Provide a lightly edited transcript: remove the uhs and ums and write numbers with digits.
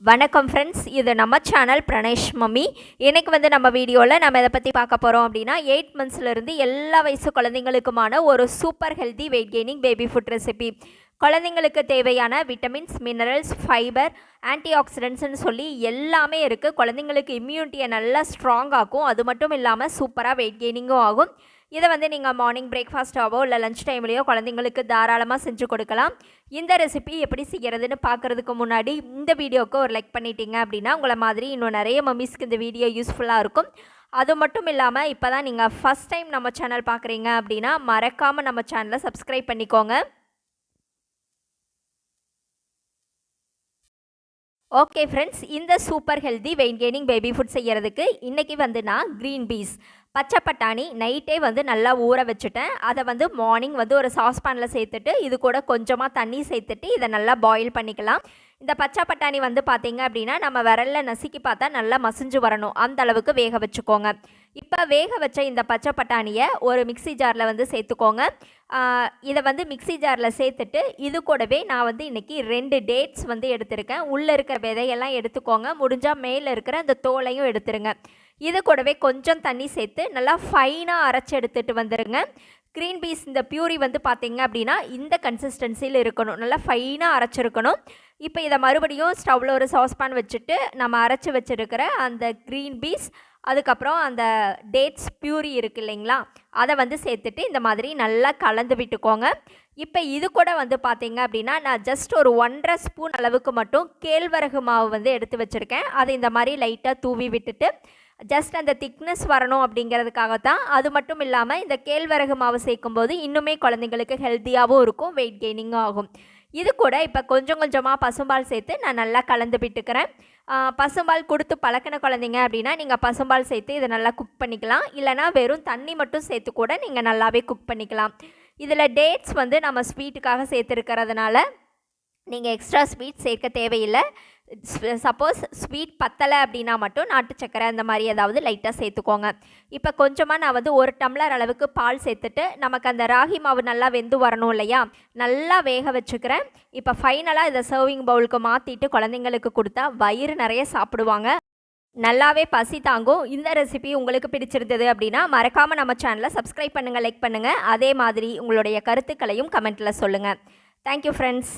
வணக்கம் ஃப்ரெண்ட்ஸ், இது நம்ம சேனல் பிரணேஷ் மம்மி. இன்றைக்கி வந்து நம்ம வீடியோவில் நம்ம இதை பற்றி பார்க்க போகிறோம் அப்படின்னா 8 மந்த்ஸ்லேருந்து எல்லா வயசு குழந்தைங்களுக்குமான ஒரு super healthy wait gaining baby food recipe. குழந்தைங்களுக்கு தேவையான விட்டமின்ஸ், மினரல்ஸ், ஃபைபர், ஆன்டி ஆக்சிடென்ட்ஸ்னு சொல்லி எல்லாமே இருக்குது. குழந்தைங்களுக்கு இம்யூனிட்டியை நல்லா ஸ்ட்ராங் ஆகும். அது மட்டும் இல்லாமல் சூப்பராக வெயிட் கெய்னிங்கும் ஆகும். இதை வந்து நீங்கள் மார்னிங் பிரேக்ஃபாஸ்ட்டாவோ இல்லை லஞ்ச் டைம்லேயோ குழந்தைங்களுக்கு தாராளமாக செஞ்சு கொடுக்கலாம். இந்த ரெசிபி எப்படி செய்கிறதுன்னு பார்க்குறதுக்கு முன்னாடி இந்த வீடியோவுக்கு ஒரு லைக் பண்ணிட்டீங்க அப்படின்னா உங்களை மாதிரி இன்னும் நிறைய மம்மிஸ்க்கு இந்த வீடியோ யூஸ்ஃபுல்லாக இருக்கும். அது மட்டும் இல்லாமல் இப்போ தான் நீங்கள் ஃபஸ்ட் டைம் நம்ம சேனல் பார்க்குறீங்க அப்படின்னா மறக்காமல் நம்ம சேனலை சப்ஸ்கிரைப் பண்ணிக்கோங்க. ஓகே ஃப்ரெண்ட்ஸ், இந்த super healthy wait gaining baby food செய்கிறதுக்கு இன்றைக்கி வந்து நான் க்ரீன் பீஸ் பச்சை பட்டாணி நைட்டே வந்து நல்லா ஊற வச்சுட்டேன். அதை வந்து மார்னிங் வந்து ஒரு சாஸ்பேனில் சேர்த்துட்டு இது கூட கொஞ்சமாக தண்ணி சேர்த்துட்டு இதை நல்லா பாயில் பண்ணிக்கலாம். இந்த பச்சை பட்டாணி வந்து பார்த்திங்க அப்படின்னா நம்ம விரலில் நசுக்கி பார்த்தா நல்லா மசிஞ்சு வரணும், அந்த அளவுக்கு வேக வச்சுக்கோங்க. இப்போ வேக வச்ச இந்த பச்சை பட்டாணியை ஒரு மிக்சி ஜாரில் வந்து சேர்த்துக்கோங்க. இதை வந்து மிக்சி ஜாரில் சேர்த்துட்டு இது கூடவே நான் வந்து இன்றைக்கி 2 டேட்ஸ் வந்து எடுத்திருக்கேன். உள்ளே இருக்கிற விதையெல்லாம் எடுத்துக்கோங்க, முடிஞ்சால் மேலே இருக்கிற அந்த தோலையும் எடுத்துருங்க. இது கூடவே கொஞ்சம் தண்ணி சேர்த்து நல்லா ஃபைனாக அரைச்சி எடுத்துகிட்டு வந்துடுங்க. க்ரீன் பீஸ் இந்த பியூரி வந்து பார்த்திங்க அப்படின்னா இந்த கன்சிஸ்டன்சியில் இருக்கணும், நல்லா ஃபைனாக அரைச்சிருக்கணும். இப்போ இதை மறுபடியும் ஸ்டவ்வில் ஒரு சாஸ்பேன் வச்சுட்டு நம்ம அரைச்சி வச்சுருக்கிற அந்த க்ரீன் பீஸ், அதுக்கப்புறம் அந்த டேட்ஸ் பியூரி இருக்குது இல்லைங்களா, அதை வந்து சேர்த்துட்டு இந்த மாதிரி நல்லா கலந்து விட்டுக்கோங்க. இப்போ இது கூட வந்து பார்த்திங்க அப்படின்னா நான் ஜஸ்ட் ஒரு 1.5 ஸ்பூன் அளவுக்கு மட்டும் கேழ்வரகு மாவு வந்து எடுத்து வச்சுருக்கேன். அதை இந்த மாதிரி லைட்டாக தூவி விட்டுட்டு ஜஸ்ட் அந்த திக்னஸ் வரணும் அப்படிங்கிறதுக்காக தான். அது மட்டும் இல்லாமல் இந்த கேழ்வரகு மாவு சேர்க்கும்போது இன்னுமே குழந்தைங்களுக்கு ஹெல்த்தியாகவும் இருக்கும், வெயிட் கெய்னிங்கும் ஆகும். இது கூட இப்போ கொஞ்சம் கொஞ்சமாக பசும்பால் சேர்த்து நான் நல்லா கலந்து விட்டுக்கிறேன். பசும்பால் கொடுத்து பழக்கின குழந்தைங்க அப்படின்னா நீங்கள் பசும்பால் சேர்த்து இதை நல்லா குக் பண்ணிக்கலாம். இல்லைனா வெறும் தண்ணி மட்டும் சேர்த்து கூட நீங்கள் நல்லாவே குக் பண்ணிக்கலாம். இதில் டேட்ஸ் வந்து நம்ம ஸ்வீட்டுக்காக சேர்த்துருக்கிறதுனால நீங்கள் எக்ஸ்ட்ரா ஸ்வீட் சேர்க்க தேவையில்லை. சப்போஸ் ஸ்வீட் பத்தலை அப்படின்னா மட்டும் நாட்டு சக்கரை அந்த மாதிரி ஏதாவது லைட்டாக சேர்த்துக்கோங்க. இப்போ கொஞ்சமாக நான் வந்து 1 டம்ளர் அளவுக்கு பால் சேர்த்துட்டு நமக்கு அந்த ராகி மாவு நல்லா வெந்து வரணும் இல்லையா, நல்லா வேக வச்சுக்கிறேன். இப்போ ஃபைனலாக இதை சர்விங் பவுலுக்கு மாற்றிட்டு குழந்தைங்களுக்கு கொடுத்தா வயிறு நிறைய சாப்பிடுவாங்க, நல்லாவே பசி தாங்கும். இந்த ரெசிபி உங்களுக்கு பிடிச்சிருந்தது அப்படின்னா மறக்காமல் நம்ம சேனலை சப்ஸ்கிரைப் பண்ணுங்கள், லைக் பண்ணுங்கள். அதே மாதிரி உங்களுடைய கருத்துக்களையும் கமெண்ட்டில் சொல்லுங்கள். Thank you friends.